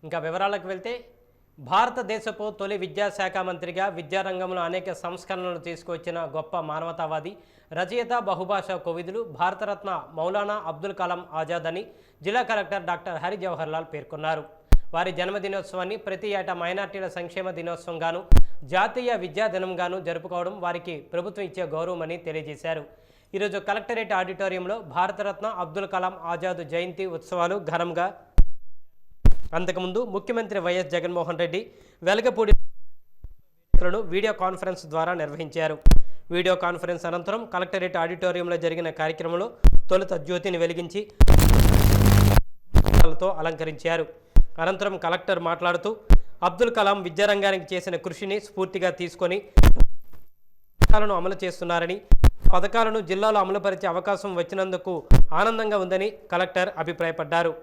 ఇంకా వివరాలకు వెళ్తే భారతదేశపు తొలి విద్యాశాఖ మంత్రిగా విద్యారంగంలో అనేక సంస్కరణలు తీసుకువచ్చిన గొప్ప మానవతావాది రచయిత బహుభాషా కోవిదులు భారతరత్న మౌలానా అబ్దుల్ కలాం ఆజాద్ అని జిల్లా కలెక్టర్ డాక్టర్ హరి జవహర్ లాల్ పేర్కొన్నారు. వారి జన్మదినోత్సవాన్ని ప్రతి ఏటా మైనార్టీల సంక్షేమ దినోత్సవంగాను జాతీయ విద్యా దినంగాను జరుపుకోవడం వారికి ప్రభుత్వం ఇచ్చే గౌరవమని తెలియజేశారు. ఈరోజు కలెక్టరేట్ ఆడిటోరియంలో భారతరత్న అబ్దుల్ కలాం ఆజాద్ జయంతి ఉత్సవాలు ఘనంగా అంతకుముందు ముఖ్యమంత్రి YS Jaganmohan Reddy Velagapudi video conference ద్వారా నిర్వహించారు. వీడియో కాన్ఫరెన్స్ అనంతరం కలెక్టరేట్ ఆడిటోరియంలో జరిగిన కార్యక్రమంలో తొలుత జ్యోతిని వెలిగించి అలంకరించారు. అనంతరం కలెక్టర్ మాట్లాడుతూ అబ్దుల్ కలాం విద్యారంగానికి చేసిన కృషిని స్ఫూర్తిగా తీసుకొని పథకాలను అమలు చేస్తున్నారని, పథకాలను జిల్లాలో అమలుపరిచే అవకాశం వచ్చినందుకు ఆనందంగా ఉందని కలెక్టర్ అభిప్రాయపడ్డారు.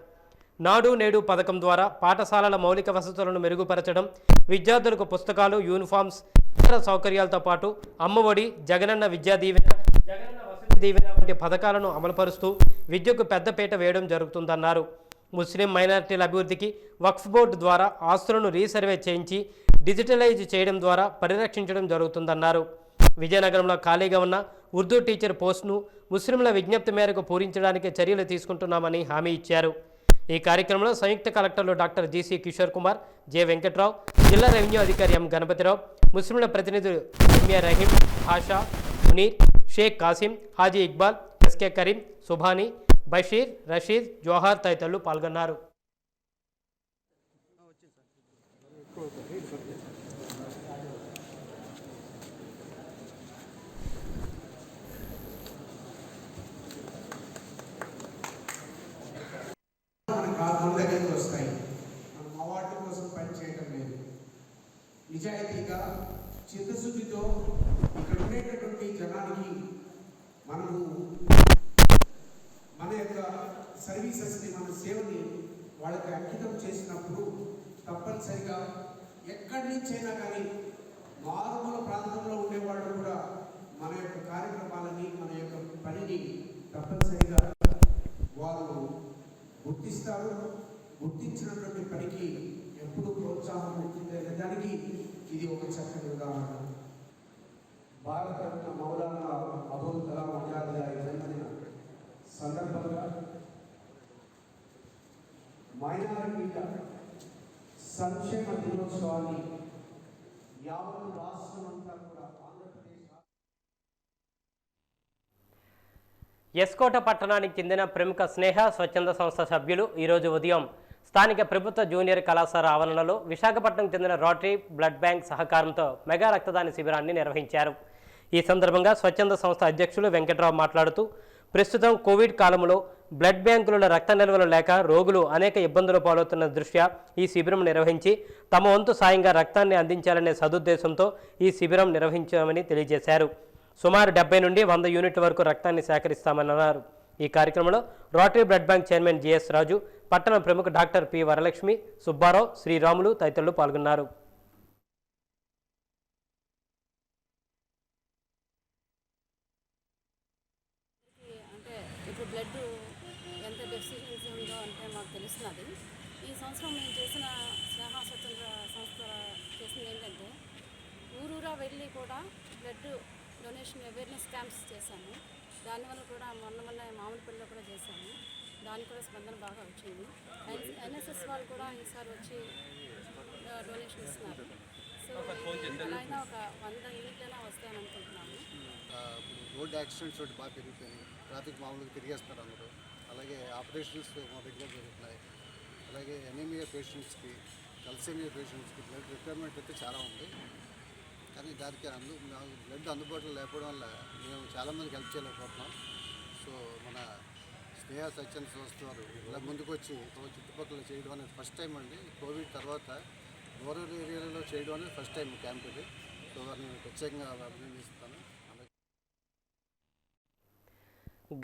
నాడు నేడు పథకం ద్వారా పాఠశాలల మౌలిక వసతులను మెరుగుపరచడం, విద్యార్థులకు పుస్తకాలు, యూనిఫామ్స్, ఇతర సౌకర్యాలతో పాటు అమ్మఒడి, జగనన్న విద్యా దీవెన, జగనన్న వసతి దీవెన వంటి పథకాలను అమలుపరుస్తూ విద్యకు పెద్దపీట వేయడం జరుగుతుందన్నారు. ముస్లిం మైనారిటీల అభివృద్ధికి వక్ఫ్ బోర్డు ద్వారా ఆస్తులను రీసర్వే చేయించి డిజిటలైజ్ చేయడం ద్వారా పరిరక్షించడం జరుగుతుందన్నారు. విజయనగరంలో ఖాళీగా ఉన్న ఉర్దూ టీచర్ పోస్టును ముస్లింల విజ్ఞప్తి మేరకు పూరించడానికి చర్యలు తీసుకుంటున్నామని హామీ ఇచ్చారు. ఈ కార్యక్రమంలో సంయుక్త కలెక్టర్లు doctor GC Kishore Kumar, J Venkatrao, జిల్లా రెవెన్యూ అధికారి ఎం గణపతిరావు, ముస్లింల ప్రతినిధులు రమ్య రహీం, ఆషా, మునీర్, షేక్ కాసిం, హాజీ ఇక్బాల్, ఎస్కే కరీం, సుభానీ, బషీర్, రషీద్, జోహార్ తదితరులు పాల్గొన్నారు. వస్తాయి. మనం అవార్డు కోసం పనిచేయటం లేదు. నిజాయితీగా చిత్తశుద్ధితో ఇక్కడ ఉండేటటువంటి జనానికి మనము మన యొక్క సర్వీసెస్ని, మన సేవని వాళ్ళకి అంకితం చేసినప్పుడు తప్పనిసరిగా ఎక్కడి నుంచైనా కానీ మారుమూల ప్రాంతంలో ఉండేవాళ్ళు కూడా మన యొక్క కార్యక్రమాలని, మన యొక్క పనిని తప్పనిసరిగా వాళ్ళు గుర్తిస్తారు. గుర్తించినటువంటి పనికి ఎప్పుడు ప్రోత్సాహం దానికి ఇది ఒక చక్కని ఉదాహరణ. భారతరత్న మౌలానా అబుల్ కలాం ఆజాద్ గారి జన్మదిన సందర్భంగా మైనారిటీల సంక్షేమ దినోత్సవాన్ని యావత్ రాష్ట్రమంతా కూడా ఎస్కోట పట్టణానికి చెందిన ప్రముఖ స్నేహ స్వచ్ఛంద సంస్థ సభ్యులు ఈరోజు ఉదయం స్థానిక ప్రభుత్వ జూనియర్ కళాశాల ఆవరణలో విశాఖపట్నం చెందిన రోటరీ బ్లడ్ బ్యాంక్ సహకారంతో మెగా రక్తదాన శిబిరాన్ని నిర్వహించారు. ఈ సందర్భంగా స్వచ్ఛంద సంస్థ అధ్యక్షులు వెంకట్రావు మాట్లాడుతూ ప్రస్తుతం కోవిడ్ కాలంలో బ్లడ్ బ్యాంకులలో రక్త నిల్వలు లేక రోగులు అనేక ఇబ్బందులు పాలవుతున్న దృష్ట్యా ఈ శిబిరం నిర్వహించి తమ వంతు సాయంగా రక్తాన్ని అందించాలనే సదుద్దేశంతో ఈ శిబిరం నిర్వహించామని తెలియజేశారు. సుమారు 70 నుండి 100 యూనిట్ల వరకు రక్తాన్ని సేకరిస్తామన్నారు. ఈ కార్యక్రమంలో rotary blood bank chairman GS Raju, పట్టణ ప్రముఖ డాక్టర్ పి వరలక్ష్మి, సుబ్బారావు, శ్రీరాములు తదితరులు పాల్గొన్నారు. అంటే ఇప్పుడు బ్లడ్ ఎంత డెఫిషియన్సీ ఉందో అంటే మాకు తెలుస్తున్నది. ఈ సంవత్సరం మేము చేసిన స్నేహ స్వతంత్ర సంస్థ చేసింది ఏంటంటే ఊరూరా వెళ్ళి కూడా బ్లడ్ డొనేషన్ అవేర్నెస్ క్యాంప్స్ చేశాము. దానివల్ల కూడా మొన్న మామిడిపల్లిలో కూడా చేశాము. దానికి కూడా స్పందన బాగా వచ్చింది. ఎన్ఎస్ఎస్ వాళ్ళు కూడా ఈసారి వచ్చి డొనేషన్ ఇస్తున్నారు. సో అయినా ఒక 100 యూనిట్లైనా వస్తాయని అనుకుంటున్నాము. రోడ్ యాక్సిడెంట్స్ ఒకటి బాగా పెరిగిపోయినాయి. ట్రాఫిక్ మామూలుగా తిరిగేస్తారు అందరూ. అలాగే ఆపరేషన్స్ మా దగ్గర జరుగుతున్నాయి. అలాగే ఎనీమియా పేషెంట్స్కి, కల్సేమియా పేషెంట్స్కి బ్లడ్ రిక్వైర్మెంట్ అయితే చాలా ఉంది. కానీ దానికి బ్లడ్ అందుబాటులో లేకపోవడం వల్ల మేము చాలామందికి హెల్ప్ చేయలేకపోతున్నాం. సో మన స్నేహ స్వచ్ఛంద సంస్థ వారు ఇలా ముందుకు వచ్చి చుట్టుపక్కల చేయడం అనేది ఫస్ట్ టైం అండి. కోవిడ్ తర్వాత రూరల్ ఏరియాలో చేయడం అనేది ఫస్ట్ టైం క్యాంప్ ఇది. సో వారిని ప్రత్యేకంగా అభినందిస్తాను.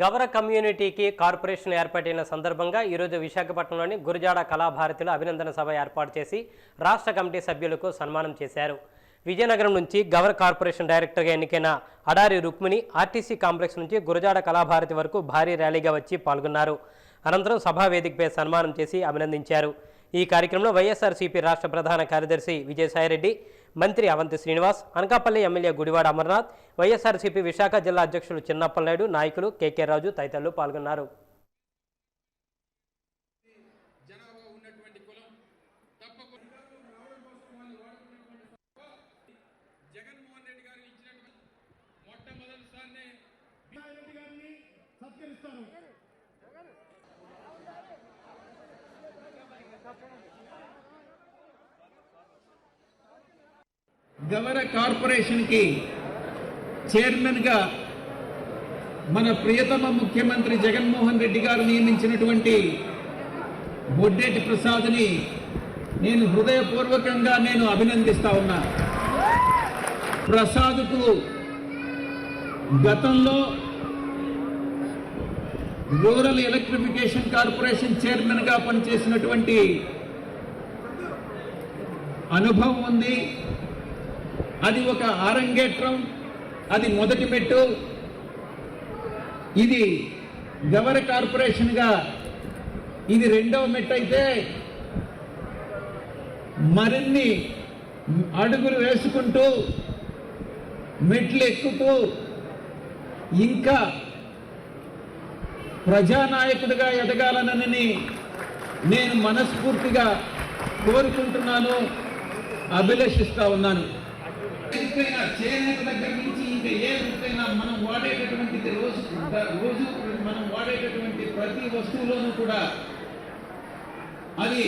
గవర కమ్యూనిటీకి కార్పొరేషన్ ఏర్పాటైన సందర్భంగా ఈరోజు విశాఖపట్నంలోని గురజాడ కళాభారతిలో అభినందన సభ ఏర్పాటు చేసి రాష్ట్ర కమిటీ సభ్యులకు సన్మానం చేశారు. విజయనగరం నుంచి గవర్ కార్పొరేషన్ డైరెక్టర్గా ఎన్నికైన అడారి రుక్మిణి ఆర్టీసీ కాంప్లెక్స్ నుంచి గురజాడ కళాభారతి వరకు భారీ ర్యాలీగా వచ్చి పాల్గొన్నారు. అనంతరం సభా వేదికపై సన్మానం చేసి అభినందించారు. ఈ కార్యక్రమంలో వైఎస్ఆర్సీపీ రాష్ట్ర ప్రధాన కార్యదర్శి విజయసాయిరెడ్డి, మంత్రి అవంతి శ్రీనివాస్, అనకాపల్లి ఎమ్మెల్యే గుడివాడ అమర్నాథ్, వైఎస్ఆర్సీపీ విశాఖ జిల్లా అధ్యక్షులు చిన్నప్పలనాయుడు, నాయకులు కేకే రాజు తదితరులు పాల్గొన్నారు. గవర కార్పొరేషన్కి చైర్మన్గా మన ప్రియతమ ముఖ్యమంత్రి జగన్మోహన్ రెడ్డి గారు నియమించినటువంటి బొడ్డేటి ప్రసాద్ని నేను హృదయపూర్వకంగా అభినందిస్తా ఉన్నా. ప్రసాద్కు గతంలో రూరల్ ఎలక్ట్రిఫికేషన్ కార్పొరేషన్ చైర్మన్గా పనిచేసినటువంటి అనుభవం ఉంది. అది ఒక ఆరంగేట్రం, అది మొదటి మెట్టు. ఇది గవర కార్పొరేషన్గా ఇది రెండవ మెట్టు అయితే మరిన్ని అడుగులు వేసుకుంటూ మెట్లు ఎక్కుతూ ఇంకా ప్రజానాయకుడిగా ఎదగాలనని నేను మనస్ఫూర్తిగా కోరుకుంటున్నాను, అభిలషిస్తా ఉన్నాను. చేనేత దగ్గర నుంచి ఇంకా ఏ వృత్తైనా మనం వాడేటటువంటిది రోజు మనం వాడేటటువంటి ప్రతి వస్తువులోనూ కూడా అది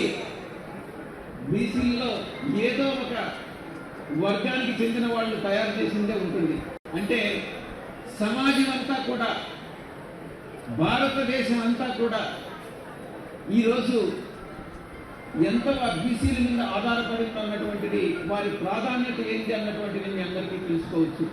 బీసీలో ఏదో ఒక వర్గానికి చెందిన వాళ్ళు తయారు చేసిందే ఉంటుంది. అంటే సమాజం అంతా కూడా, భారతదేశం అంతా కూడా ఈరోజు ఎంతో బీసీల మీద ఆధారపడి ఉన్నటువంటిది, వారి ప్రాధాన్యత ఏంటి అన్నటువంటిది మీ అందరికీ తెలుసుకోవచ్చు.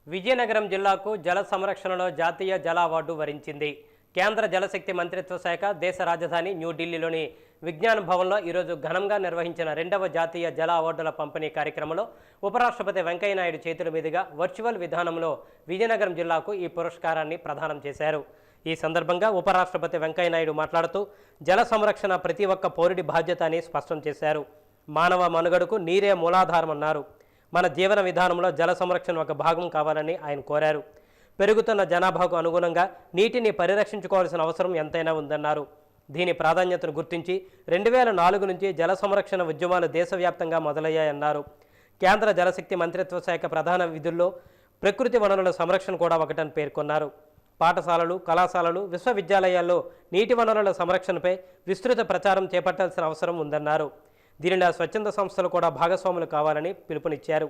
విజయనగరం జిల్లాకు జల సంరక్షణలో జాతీయ జల అవార్డు వరించింది. కేంద్ర జలశక్తి మంత్రిత్వ శాఖ దేశ రాజధాని న్యూఢిల్లీలోని విజ్ఞాన భవన్లో ఈరోజు ఘనంగా నిర్వహించిన 2వ జాతీయ జల అవార్డుల పంపిణీ కార్యక్రమంలో ఉపరాష్ట్రపతి వెంకయ్యనాయుడు చేతుల మీదుగా వర్చువల్ విధానంలో విజయనగరం జిల్లాకు ఈ పురస్కారాన్ని ప్రదానం చేశారు. ఈ సందర్భంగా ఉపరాష్ట్రపతి వెంకయ్యనాయుడు మాట్లాడుతూ జల సంరక్షణ ప్రతి ఒక్క పౌరుడి బాధ్యత అని స్పష్టం చేశారు. మానవ మనుగడకు నీరే మూలాధారమన్నారు. మన జీవన విధానంలో జల సంరక్షణ ఒక భాగం కావాలని ఆయన కోరారు. పెరుగుతున్న జనాభాకు అనుగుణంగా నీటిని పరిరక్షించుకోవాల్సిన అవసరం ఎంతైనా ఉందన్నారు. దీని ప్రాధాన్యతను గుర్తించి 2004 నుంచి జల సంరక్షణ ఉద్యమాలు దేశవ్యాప్తంగా మొదలయ్యాయన్నారు. కేంద్ర జలశక్తి మంత్రిత్వ శాఖ ప్రధాన విధుల్లో ప్రకృతి వనరుల సంరక్షణ కూడా ఒకటని పేర్కొన్నారు. పాఠశాలలు, కళాశాలలు, విశ్వవిద్యాలయాల్లో నీటి వనరుల సంరక్షణపై విస్తృత ప్రచారం చేపట్టాల్సిన అవసరం ఉందన్నారు. దీనిలో స్వచ్ఛంద సంస్థలు కూడా భాగస్వాములు కావాలని పిలుపునిచ్చారు.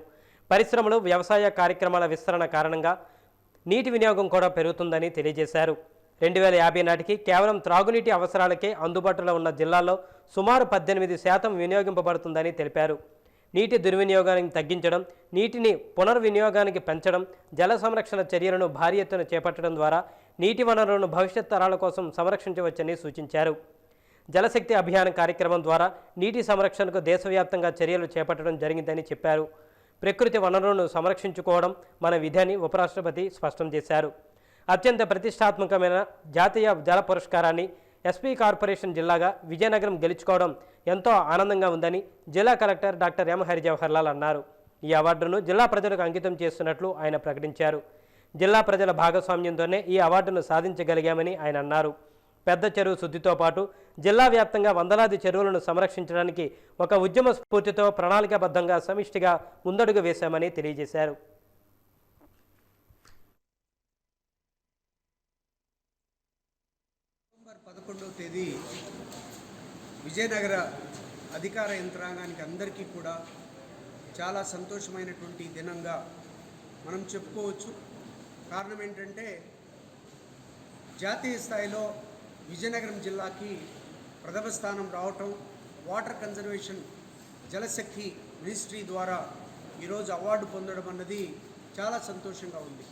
పరిశ్రమలు, వ్యవసాయ కార్యక్రమాల విస్తరణ కారణంగా నీటి వినియోగం కూడా పెరుగుతుందని తెలియజేశారు. 2050 నాటికి కేవలం త్రాగునీటి అవసరాలకే అందుబాటులో ఉన్న జిల్లాల్లో సుమారు 18% వినియోగింపబడుతుందని తెలిపారు. నీటి దుర్వినియోగాన్ని తగ్గించడం, నీటిని పునర్వినియోగానికి పెంచడం, జల సంరక్షణ చర్యలను భారీ ఎత్తున చేపట్టడం ద్వారా నీటి వనరులను భవిష్యత్ తరాల కోసం సంరక్షించవచ్చని సూచించారు. జలశక్తి అభియాన్ కార్యక్రమం ద్వారా నీటి సంరక్షణకు దేశవ్యాప్తంగా చర్యలు చేపట్టడం జరిగిందని చెప్పారు. ప్రకృతి వనరులను సంరక్షించుకోవడం మన విధి అని ఉపరాష్ట్రపతి స్పష్టం చేశారు. అత్యంత ప్రతిష్టాత్మకమైన జాతీయ జల పురస్కారాన్ని ఎస్పీ కార్పొరేషన్ జిల్లాగా విజయనగరం గెలుచుకోవడం ఎంతో ఆనందంగా ఉందని జిల్లా కలెక్టర్ డాక్టర్ ఎం హరిజవహర్లాల్ అన్నారు. ఈ అవార్డును జిల్లా ప్రజలకు అంకితం చేస్తున్నట్లు ఆయన ప్రకటించారు. జిల్లా ప్రజల భాగస్వామ్యంతోనే ఈ అవార్డును సాధించగలిగామని ఆయన అన్నారు. పెద్ద చెరువు శుద్ధితో పాటు జిల్లా వ్యాప్తంగా వందలాది చెరువులను సంరక్షించడానికి ఒక ఉద్యమ స్ఫూర్తితో ప్రణాళికాబద్ధంగా సమిష్టిగా ముందడుగు వేశామని తెలియజేశారు. నవంబర్ 11వ తేదీ విజయనగర అధికార యంత్రాంగానికి అందరికీ కూడా చాలా సంతోషమైనటువంటి దినంగా మనం చెప్పుకోవచ్చు. కారణం ఏంటంటే జాతీయ స్థాయిలో విజయనగరం జిల్లాకి ప్రథమ స్థానం రావటం, వాటర్ కన్జర్వేషన్ జలశక్తి మినిస్ట్రీ ద్వారా ఈరోజు అవార్డు పొందడం అన్నది చాలా సంతోషంగా ఉంది.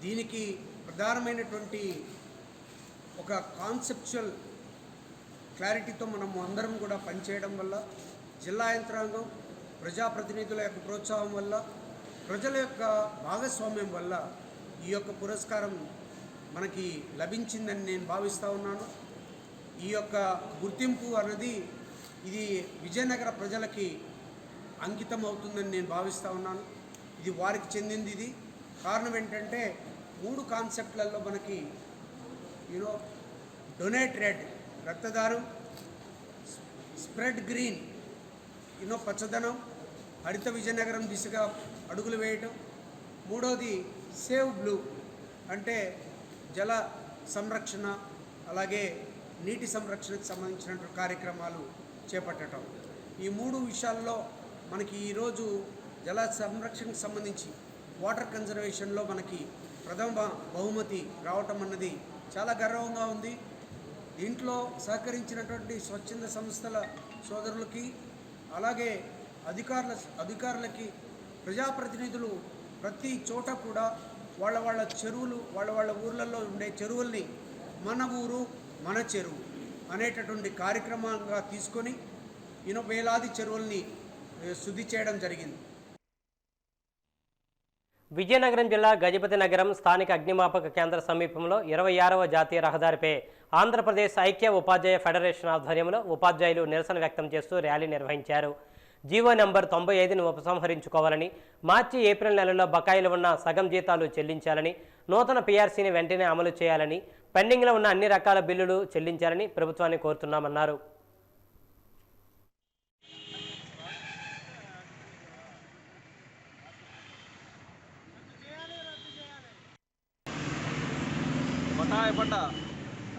దీనికి ప్రధానమైనటువంటి ఒక కాన్సెప్చువల్ క్లారిటీతో మనము అందరం కూడా పనిచేయడం వల్ల, జిల్లా యంత్రాంగం, ప్రజాప్రతినిధుల యొక్క ప్రోత్సాహం వల్ల, ప్రజల యొక్క భాగస్వామ్యం వల్ల ఈ యొక్క పురస్కారం మనకి లభించిందని నేను భావిస్తూ ఉన్నాను. ఈ యొక్క గుర్తింపు అన్నది ఇది విజయనగర ప్రజలకి అంకితం అవుతుందని నేను భావిస్తూ ఉన్నాను. ఇది వారికి చెందింది. ఇది కారణం ఏంటంటే 3 కాన్సెప్ట్లలో మనకి డొనేట్ రెడ్ రక్తదానం, స్ప్రెడ్ గ్రీన్ పచ్చదనం, హరిత విజయనగరం దిశగా అడుగులు వేయటం, 3వది సేవ్ బ్లూ అంటే జల సంరక్షణ అలాగే నీటి సంరక్షణకు సంబంధించిన కార్యక్రమాలు చేపట్టడం. ఈ 3 విషయాల్లో మనకి ఈరోజు జల సంరక్షణకు సంబంధించి వాటర్ కన్జర్వేషన్లో మనకి ప్రథమ బహుమతి రావటం అన్నది చాలా గర్వంగా ఉంది. దీంట్లో సహకరించినటువంటి స్వచ్ఛంద సంస్థల సోదరులకి అలాగే అధికారులకి ప్రజాప్రతినిధులు ప్రతి చోట కూడా వాళ్ళ చెరువులు వాళ్ళ ఊర్లలో ఉండే చెరువుల్ని మన ఊరు మన చెరువు అనేటటువంటి కార్యక్రమంగా తీసుకొని వేలాది చెరువుల్ని శుద్ధి చేయడం జరిగింది. విజయనగరం జిల్లా గజపతి నగరం స్థానిక అగ్నిమాపక కేంద్ర సమీపంలో 26వ జాతీయ రహదారిపై ఆంధ్రప్రదేశ్ ఐక్య ఉపాధ్యాయ ఫెడరేషన్ ఆధ్వర్యంలో ఉపాధ్యాయులు నిరసన వ్యక్తం చేస్తూ ర్యాలీ నిర్వహించారు. జీవో నంబర్ 95ను ఉపసంహరించుకోవాలని, మార్చి ఏప్రిల్ నెలలో బకాయిలు ఉన్న సగం జీతాలు చెల్లించాలని, నూతన పీఆర్సీని వెంటనే అమలు చేయాలని, పెండింగ్లో ఉన్న అన్ని రకాల బిల్లులు చెల్లించాలని ప్రభుత్వాన్ని కోరుతున్నామన్నారు. బకాయి పడ్డ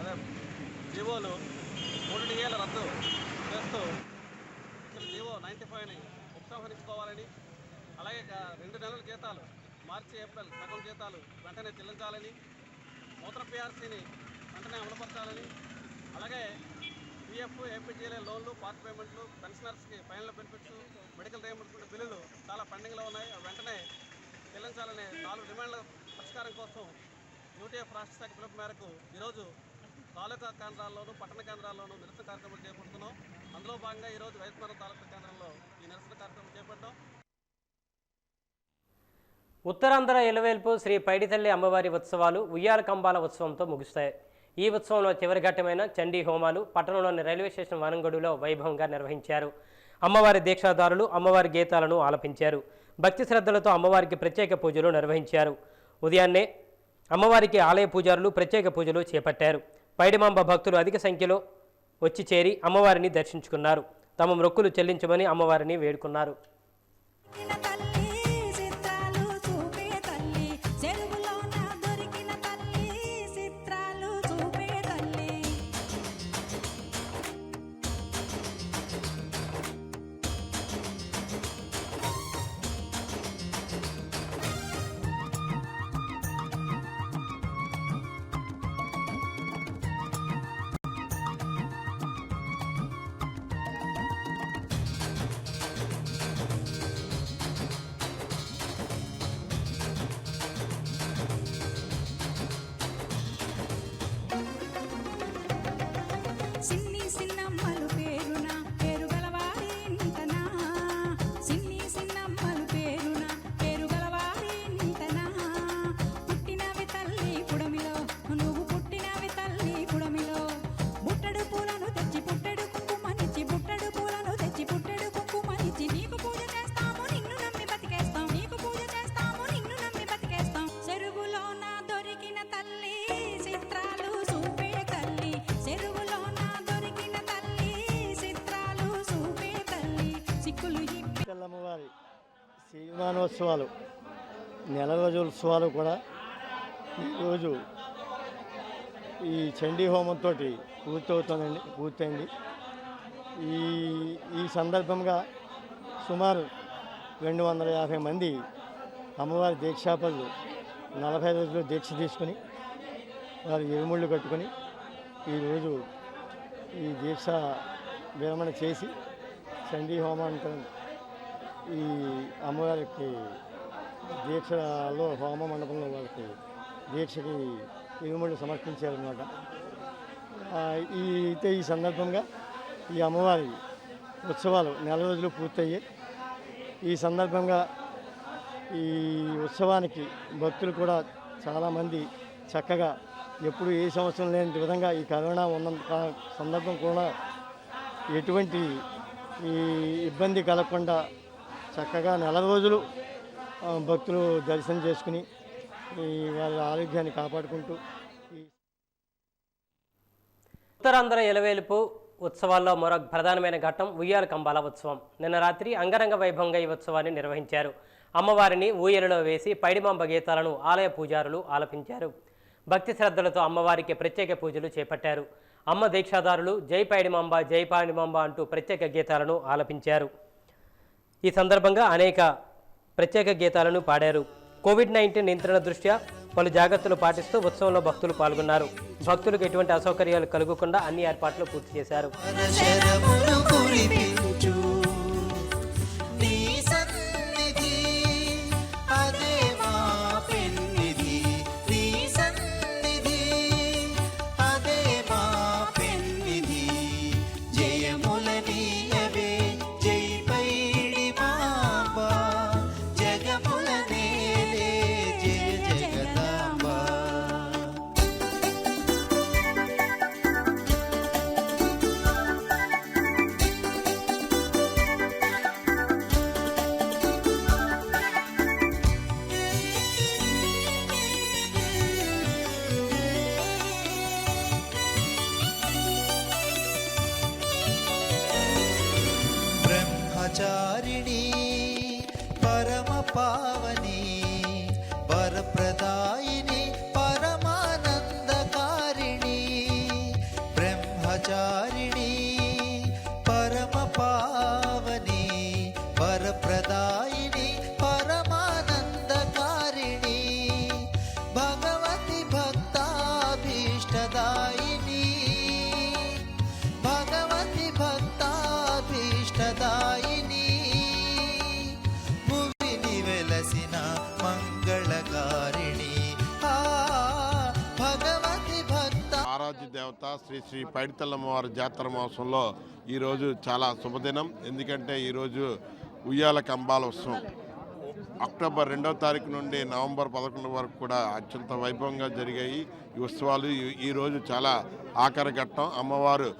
అదే జీవోలు 3 టీఏల రద్దు చేస్తూ జీవో 95ని ఉపసంహరించుకోవాలని, అలాగే 2 నెలల జీతాలు మార్చి ఏప్రిల్ సగం జీతాలు వెంటనే చెల్లించాలని, నూతన పీఆర్సీని వెంటనే అమలుపరచాలని, అలాగే పిఎఫ్ ఏపీజీఎల్ఏ లోన్లు, పార్ట్ పేమెంట్లు, పెన్షనర్స్కి ఫైనల్ బెనిఫిట్స్, మెడికల్ రియంబర్స్మెంట్ బిల్లులు చాలా పెండింగ్లో ఉన్నాయి. వెంటనే చెల్లించాలనే 4 డిమాండ్ల పరిష్కారం కోసం యూటీఎఫ్ రాష్ట్ర శాఖ పిలుపు మేరకు ఈరోజు తాలూకా కేంద్రాల్లోనూ పట్టణ కేంద్రాల్లోనూ నిరసన కార్యక్రమాలు చేపడుతున్నాం. అందులో భాగంగా ఈరోజు వైద్యనగరం తాలూకా కేంద్రంలో ఈ నిరసన కార్యక్రమం చేపట్టాం. ఉత్తరాంధ్ర ఎలవేల్పు శ్రీ పైడితల్లి అమ్మవారి ఉత్సవాలు ఉయ్యాల కంబాల ఉత్సవంతో ముగుస్తాయి. ఈ ఉత్సవంలో చివరి ఘట్టమైన చండీ హోమాలు పట్టణంలోని రైల్వే స్టేషన్ వనంగడులో వైభవంగా నిర్వహించారు. అమ్మవారి దీక్షాదారులు అమ్మవారి గీతాలను ఆలపించారు. భక్తి శ్రద్ధలతో అమ్మవారికి ప్రత్యేక పూజలు నిర్వహించారు. ఉదయాన్నే అమ్మవారికి ఆలయ పూజారులు ప్రత్యేక పూజలు చేపట్టారు. పైడిమాంబ భక్తులు అధిక సంఖ్యలో వచ్చి చేరి అమ్మవారిని దర్శించుకున్నారు. తమ మొక్కులు చెల్లించమని అమ్మవారిని వేడుకున్నారు. అమ్మవారి శ్రీమానోత్సవాలు నెల రోజుల ఉత్సవాలు కూడా ఈరోజు ఈ చండీ హోమంతో పూర్తయింది. ఈ సందర్భంగా సుమారు 250 మంది అమ్మవారి దీక్షాపరులు 40 రోజులు దీక్ష తీసుకుని వారు ఇరుముళ్ళు కట్టుకొని ఈరోజు ఈ దీక్ష విరమణ చేసి చండీ హోమాంతరం ఈ అమ్మవారికి దీక్షలో హోమ మండపంలో వాళ్ళకి దీక్షకి ఇరుముళ్ళు సమర్పించారన్నమాట. ఈ సందర్భంగా ఈ అమ్మవారి ఉత్సవాలు నెల రోజులు పూర్తయ్యాయి. ఈ సందర్భంగా ఈ ఉత్సవానికి భక్తులు కూడా చాలామంది చక్కగా ఎప్పుడు ఏ సంవత్సరం లేని విధంగా ఈ కరోనా ఉన్నంత సందర్భం కూడా ఎటువంటి ఈ ఇబ్బంది కలగకుండా చక్కగా నెల రోజులు భక్తులు దర్శనం చేసుకుని వాళ్ళ ఆరోగ్యాన్ని కాపాడుకుంటూ ఉత్తరాంధ్ర ఎలవేలుపు ఉత్సవాల్లో మరో ప్రధానమైన ఘట్టం ఉయ్యాల కంబాల ఉత్సవం. నిన్న రాత్రి అంగరంగ వైభవంగా ఈ ఉత్సవాన్ని నిర్వహించారు. అమ్మవారిని ఊయలలో వేసి పైడిమాంబ గీతాలను ఆలయ పూజారులు ఆలపించారు. భక్తి శ్రద్ధలతో అమ్మవారికి ప్రత్యేక పూజలు చేపట్టారు. అమ్మ దీక్షాదారులు జై పైడిమాంబ జై పైడిమాంబ అంటూ ప్రత్యేక గీతాలను ఆలపించారు. ఈ సందర్భంగా అనేక ప్రత్యేక గీతాలను పాడారు. కోవిడ్-19 నియంత్రణ దృష్ట్యా పలు జాగ్రత్తలు పాటిస్తూ ఉత్సవంలో భక్తులు పాల్గొన్నారు. భక్తులకు ఎటువంటి అసౌకర్యాలు కలగకుండా అన్ని ఏర్పాట్లు పూర్తి చేశారు. బ్రహ్మచారిణి పరమ పావని వరప్రదాయిని పరమానందకారిణి బ్రహ్మచారిణి పరమ పావని వరప్రదాయిని పరమానందకారిణి భగవతి భక్తాభీష్టదాయిని భగవతి భక్తాభీష్టదాయిని భువిని వెలసిన మంగళకారిణి భగవతి భక్త. ఆరాధ్య దేవత శ్రీ శ్రీ పైడితల్లమ్మవారి జాతర మహోత్సవంలో ఈరోజు చాలా శుభదినం. ఎందుకంటే ఈరోజు ఉయ్యాల కంబాల ఉత్సవం అక్టోబర్ 2వ తారీఖు నుండి నవంబర్ 11 వరకు కూడా అత్యంత వైభవంగా జరిగాయి ఈ ఉత్సవాలు. ఈరోజు చాలా ఆఖరి ఘట్టం. అమ్మవారు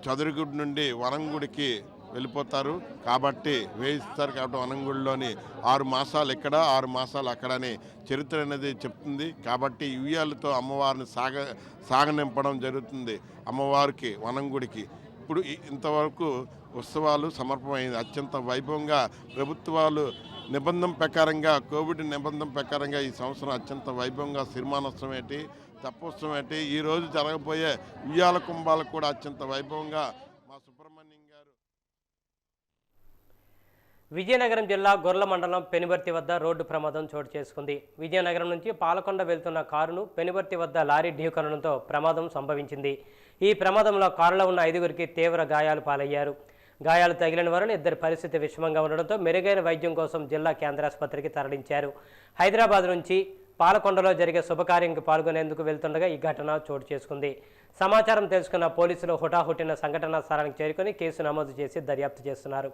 చదురుగుడి నుండి వనంగుడికి వెళ్ళిపోతారు కాబట్టి వేయిస్తారు. కాబట్టి వనంగుడిలోని 6 మాసాలు ఇక్కడ 6 మాసాలు అక్కడని చరిత్ర అనేది చెప్తుంది. కాబట్టి ఉయ్యాలతో అమ్మవారిని సాగనింపడం జరుగుతుంది అమ్మవారికి వనంగుడికి. ఇప్పుడు ఇంతవరకు ఉత్సవాలు సమర్పమైంది. అత్యంత వైభవంగా ప్రభుత్వాలు నిబంధన ప్రకారంగా కోవిడ్ నిబంధన ప్రకారంగా ఈ సంవత్సరం అత్యంత వైభవంగా సిరిమానోత్సవం ఏంటి తపోత్సవం ఏంటి ఈరోజు జరగబోయే ఉయ్యాల కుంభాలకు కూడా అత్యంత వైభవంగా మా సుబ్రహ్మణ్యం గారు. విజయనగరం జిల్లా గొర్ల మండలం పెనుబర్తి వద్ద రోడ్డు ప్రమాదం చోటు చేసుకుంది. విజయనగరం నుంచి పాలకొండ వెళ్తున్న కారును పెనుబర్తి వద్ద లారీ ఢీకొనడంతో ప్రమాదం సంభవించింది. ఈ ప్రమాదంలో కారులో ఉన్న 5గురికి తీవ్ర గాయాలు పాలయ్యారు. గాయాలు తగిలిన వారిని 2 పరిస్థితి విషమంగా ఉండడంతో మెరుగైన వైద్యం కోసం జిల్లా కేంద్రాసుపత్రికి తరలించారు. హైదరాబాద్ నుంచి పాలకొండలో జరిగే శుభకార్యంకి పాల్గొనేందుకు వెళ్తుండగా ఈ ఘటన చోటు చేసుకుంది. సమాచారం తెలుసుకున్న పోలీసులు హుటాహుటిన సంఘటనా స్థలానికి చేరుకొని కేసు నమోదు చేసి దర్యాప్తు చేస్తున్నారు.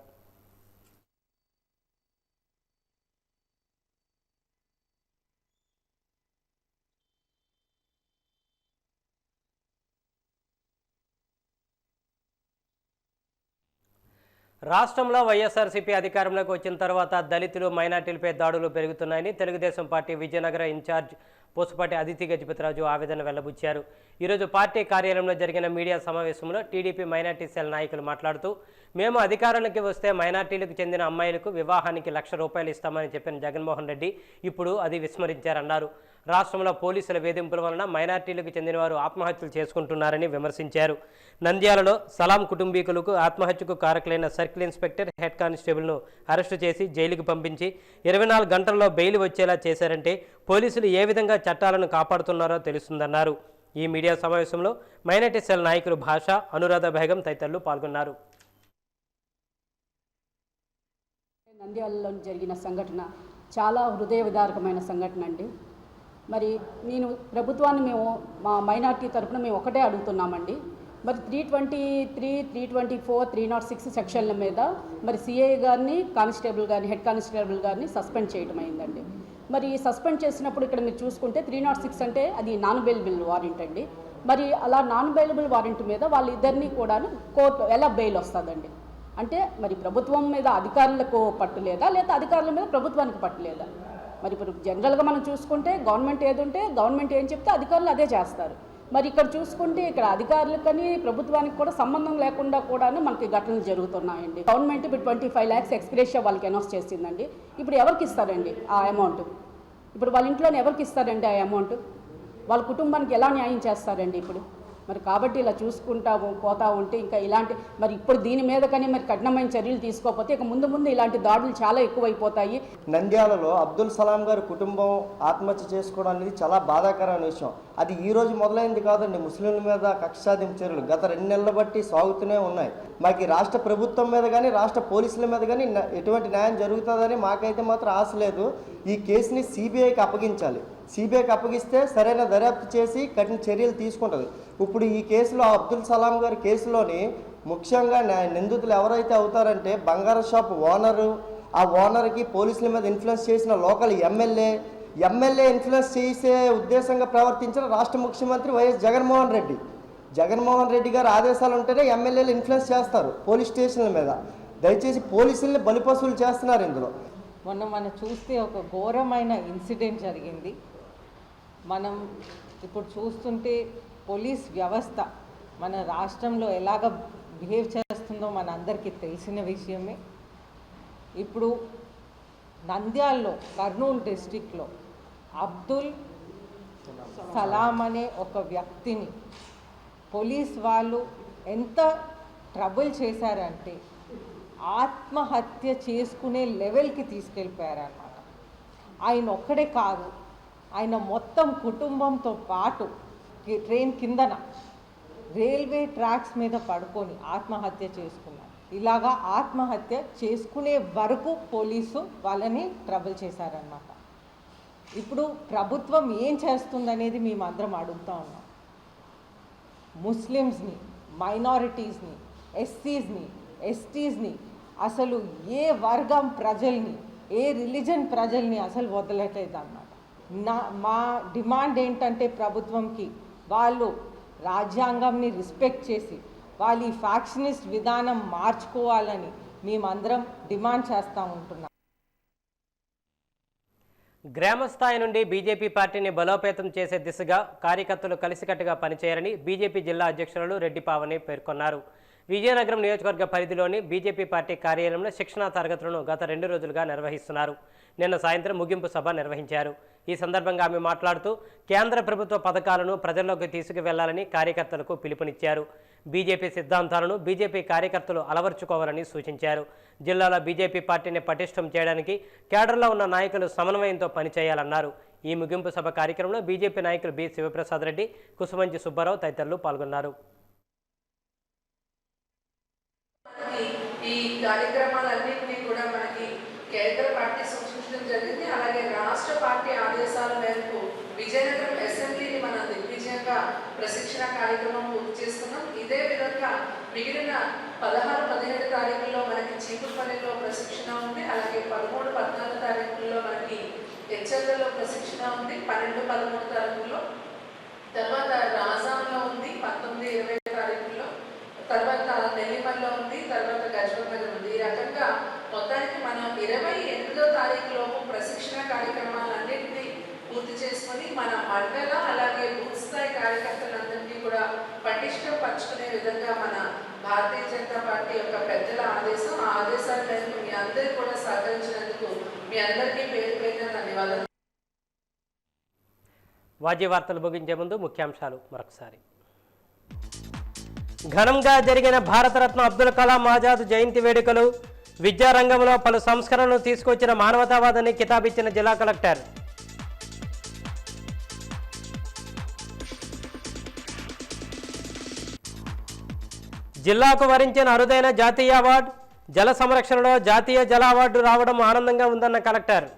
రాష్ట్రంలో వైఎస్ఆర్సీపీ అధికారంలోకి వచ్చిన తర్వాత దళితులు మైనార్టీలపై దాడులు పెరుగుతున్నాయని తెలుగుదేశం పార్టీ విజయనగరం ఇన్ఛార్జ్ పూసపాటి అదితి గజపతిరాజు ఆవేదన వెల్లబుచ్చారు. ఈరోజు పార్టీ కార్యాలయంలో జరిగిన మీడియా సమావేశంలో టీడీపీ మైనార్టీ సెల్ నాయకులు మాట్లాడుతూ మేము అధికారంలోకి వస్తే మైనార్టీలకు చెందిన అమ్మాయిలకు వివాహానికి ₹1,00,000 ఇస్తామని చెప్పిన జగన్మోహన్ రెడ్డి ఇప్పుడు అది విస్మరించారన్నారు. రాష్ట్రంలో పోలీసుల వేధింపుల వలన మైనార్టీలకు చెందిన వారు ఆత్మహత్యలు చేసుకుంటున్నారని విమర్శించారు. నంద్యాలలో సలాం కుటుంబీకులకు ఆత్మహత్యకు కారకులైన సర్కిల్ ఇన్స్పెక్టర్ హెడ్ కానిస్టేబుల్ను అరెస్టు చేసి జైలుకు పంపించి 24 గంటల్లో బెయిల్ వచ్చేలా చేశారంటే పోలీసులు ఏ విధంగా చట్టాలను కాపాడుతున్నారో తెలుస్తుందన్నారు. ఈ మీడియా సమావేశంలో మైనార్టీ సెల్ నాయకులు భాష, అనురాధ బేగం తదితరులు పాల్గొన్నారు. నంద్యాలలో జరిగిన సంఘటన చాలా హృదయ విదారకమైన సంఘటన అండి. మరి నేను ప్రభుత్వాన్ని మేము మా మైనార్టీ తరఫున మేము ఒకటే అడుగుతున్నామండి. మరి 323, 324, 306 సెక్షన్ల మీద మరి సిఐ గారిని కానిస్టేబుల్ గారిని హెడ్ కానిస్టేబుల్ గారిని సస్పెండ్ చేయడం అయిందండి. మరి సస్పెండ్ చేసినప్పుడు ఇక్కడ మీరు చూసుకుంటే 306 అంటే అది నాన్ బెయిలబుల్ వారెంట్ అండి. మరి అలా నాన్ బెయిలబుల్ వారెంట్ మీద వాళ్ళిద్దరినీ కూడా కోర్టు ఎలా బెయిల్ వస్తుందండి? అంటే మరి ప్రభుత్వం మీద అధికారులకు పట్టు లేదా, లేదా అధికారుల మీద ప్రభుత్వానికి పట్టు లేదా? మరి ఇప్పుడు జనరల్గా మనం చూసుకుంటే గవర్నమెంట్ ఏది ఉంటే గవర్నమెంట్ ఏం చెప్తే అధికారులు అదే చేస్తారు. మరి ఇక్కడ చూసుకుంటే ఇక్కడ అధికారులకని ప్రభుత్వానికి కూడా సంబంధం లేకుండా కూడా మనకి ఘటనలు జరుగుతున్నాయండి. గవర్నమెంట్ ఇప్పుడు 25 lakhs ఎక్స్గ్రేషియా వాళ్ళకి అనౌన్స్ చేసిందండి. ఇప్పుడు ఎవరికి ఇస్తారండి ఆ అమౌంట్? ఇప్పుడు వాళ్ళ ఇంట్లోనే ఎవరికి ఇస్తారండి ఆ అమౌంట్? వాళ్ళ కుటుంబానికి ఎలా న్యాయం చేస్తారండి ఇప్పుడు? మరి కాబట్టి ఇలా చూసుకుంటా పోతా ఉంటే ఇంకా ఇలాంటి మరి ఇప్పుడు దీని మీద కానీ మరి కఠినమైన చర్యలు తీసుకోకపోతే ఇక ముందు ముందు ఇలాంటి దాడులు చాలా ఎక్కువైపోతాయి. నంద్యాలలో అబ్దుల్ సలాం గారి కుటుంబం ఆత్మహత్య చేసుకోవడం అనేది చాలా బాధాకరమైన విషయం. అది ఈ రోజు మొదలైంది కాదండి. ముస్లింల మీద కక్ష సాధింపు చర్యలు గత 2 నెలల బట్టి సాగుతూనే ఉన్నాయి. మాకు రాష్ట్ర ప్రభుత్వం మీద కానీ రాష్ట్ర పోలీసుల మీద కానీ ఎటువంటి న్యాయం జరుగుతుందని మాకైతే మాత్రం ఆశ లేదు. ఈ కేసుని సిబిఐకి అప్పగించాలి. సిబిఐకి అప్పగిస్తే సరైన దర్యాప్తు చేసి కఠిన చర్యలు తీసుకుంటుంది. ఇప్పుడు ఈ కేసులో అబ్దుల్ సలాం గారి కేసులోని ముఖ్యంగా నిందితులు ఎవరైతే అవుతారంటే బంగారం షాప్ ఓనరు, ఆ ఓనర్కి పోలీసుల మీద ఇన్ఫ్లుయెన్స్ చేసిన లోకల్ ఎమ్మెల్యే ఇన్ఫ్లుయెన్స్ చేసే ఉద్దేశంగా ప్రవర్తించిన రాష్ట్ర ముఖ్యమంత్రి వైఎస్ జగన్మోహన్ రెడ్డి గారు ఆదేశాలు ఉంటేనే ఎమ్మెల్యేలు ఇన్ఫ్లుయెన్స్ చేస్తారు పోలీస్ స్టేషన్ల మీద. దయచేసి పోలీసుల్ని బలిపశువులు చేస్తున్నారు ఇందులో. మనం చూస్తే ఒక ఘోరమైన ఇన్సిడెంట్ జరిగింది. మనం ఇప్పుడు చూస్తుంటే పోలీస్ వ్యవస్థ మన రాష్ట్రంలో ఎలాగ బిహేవ్ చేస్తుందో మన అందరికీ తెలిసిన విషయమే. ఇప్పుడు నంద్యాలలో కర్నూలు డిస్ట్రిక్ట్లో అబ్దుల్ సలాం అనే ఒక వ్యక్తిని పోలీస్ వాళ్ళు ఎంత ట్రబుల్ చేశారంటే ఆత్మహత్య చేసుకునే లెవెల్కి తీసుకెళ్ళిపోయారన్నమాట. ఆయన ఒక్కడే కాదు, ఆయన మొత్తం కుటుంబంతో పాటు ట్రైన్ కిందన రైల్వే ట్రాక్స్ మీద పడుకొని ఆత్మహత్య చేసుకున్నారు. ఇలాగా ఆత్మహత్య చేసుకునే వరకు పోలీసు వాళ్ళని ట్రబుల్ చేశారన్నమాట. ఇప్పుడు ప్రభుత్వం ఏం చేస్తుందనేది మేమందరం అడుగుతూ ఉన్నాం. ముస్లిమ్స్ని, మైనారిటీస్ని, ఎస్సీస్ని, ఎస్టీస్ని, అసలు ఏ వర్గం ప్రజల్ని, ఏ రిలీజన్ ప్రజల్ని అసలు వదలట్లేదు అన్నమాట. మా డిమాండ్ ఏంటంటే ప్రభుత్వంకి వాళ్ళు రాజ్యాంగంని రెస్పెక్ట్ చేసి వాళ్ళు ఈ ఫ్యాక్షనిస్ట్ విధానం మార్చుకోవాలని మేమందరం డిమాండ్ చేస్తూ ఉంటున్నాం. గ్రామ స్థాయి నుండి బీజేపీ పార్టీని బలోపేతం చేసే దిశగా కార్యకర్తలు కలిసికట్టుగా పనిచేయాలని బీజేపీ జిల్లా అధ్యక్షులు రెడ్డి పావని పేర్కొన్నారు. విజయనగరం నియోజకవర్గ పరిధిలోని బీజేపీ పార్టీ కార్యాలయంలో శిక్షణా తరగతులను గత 2 రోజులుగా నిర్వహిస్తున్నారు. నిన్న సాయంత్రం ముగింపు సభ నిర్వహించారు. ఈ సందర్భంగా ఆమె మాట్లాడుతూ కేంద్ర ప్రభుత్వ పథకాలను ప్రజల్లోకి తీసుకువెళ్లాలని కార్యకర్తలకు పిలుపునిచ్చారు. బీజేపీ సిద్ధాంతాలను బీజేపీ కార్యకర్తలు అలవర్చుకోవాలని సూచించారు. జిల్లాలో బీజేపీ పార్టీని పటిష్టం చేయడానికి కేడర్లో ఉన్న నాయకులు సమన్వయంతో పనిచేయాలన్నారు. ఈ ముగింపు సభ కార్యక్రమంలో బీజేపీ నాయకులు బి శివప్రసాద్ రెడ్డి, కుసుమంచి సుబ్బారావు తదితరులు పాల్గొన్నారు. ఈ కార్యక్రమాలన్నింటినీ కూడా మనకి కేంద్ర పార్టీ సూచించడం జరిగింది. అలాగే రాష్ట్ర పార్టీ ఆదేశాల మేరకు విజయనగరం అసెంబ్లీని మనం దిగ్విజయంగా ప్రశిక్షణ కార్యక్రమం పూర్తి చేసుకున్నాం. ఇదే విధంగా మిగిలిన 16, 17 తారీఖుల్లో మనకి చీపురుపల్లిలో ప్రశిక్షణ ఉంది. అలాగే 13, 14 తారీఖుల్లో మనకి హెచ్ఎల్లలో ప్రశిక్షణ ఉంది. 12, 13 తారీఖుల్లో, తర్వాత రాజాంలో ఉంది 19, 20 తారీఖుల్లో, తర్వాత నెల్లిమల్లో ఉంది, తర్వాత గజపతినగర్ ఉంది. ఈ రకంగా మొత్తానికి మనం 28వ తారీఖులోపు ప్రశిక్షణ కార్యక్రమాలన్నింటినీ పూర్తి చేసుకొని మన మండల అలాగే బూత్ స్థాయి కార్యకర్తలందరినీ కూడా పటిష్టం పంచుకునే విధంగా మన భారతీయ జనతా పార్టీ యొక్క పెద్దల ఆదేశం, ఆ ఆదేశాల మేరకు మీ అందరికీ కూడా సహకరించినందుకు మీ అందరికీ పేరు పేరున ధన్యవాదాలు. వాద్య వార్తలు ముగించే ముందు ముఖ్యాంశాలు మరొకసారి. ఘనంగా జరిగిన భారతరత్న అబ్దుల్ కలాం ఆజాద్ జయంతి వేడుకలు. విద్యారంగంలో పలు సంస్కరణలు తీసుకొచ్చిన మానవతావాదాన్ని కితాబిచ్చిన జిల్లా కలెక్టర్. జిల్లాకు వరించిన అరుదైన జాతీయ అవార్డు. జల సంరక్షణలో జాతీయ జల అవార్డు రావడం ఆనందంగా ఉందన్న కలెక్టర్.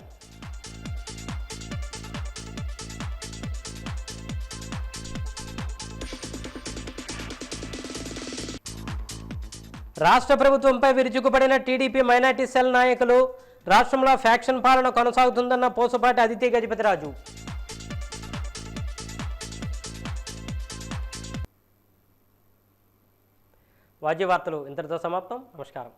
రాష్ట్ర ప్రభుత్వంపై విరుచుకుపడిన టీడీపీ మైనార్టీ సెల్ నాయకులు. రాష్ట్రంలో ఫ్యాక్షన్ పాలన కొనసాగుతుందన్న పోసపాటి అదితి గజపతిరాజు. వాద్య వార్తలు ఇంతటితో సమాప్తం. నమస్కారం.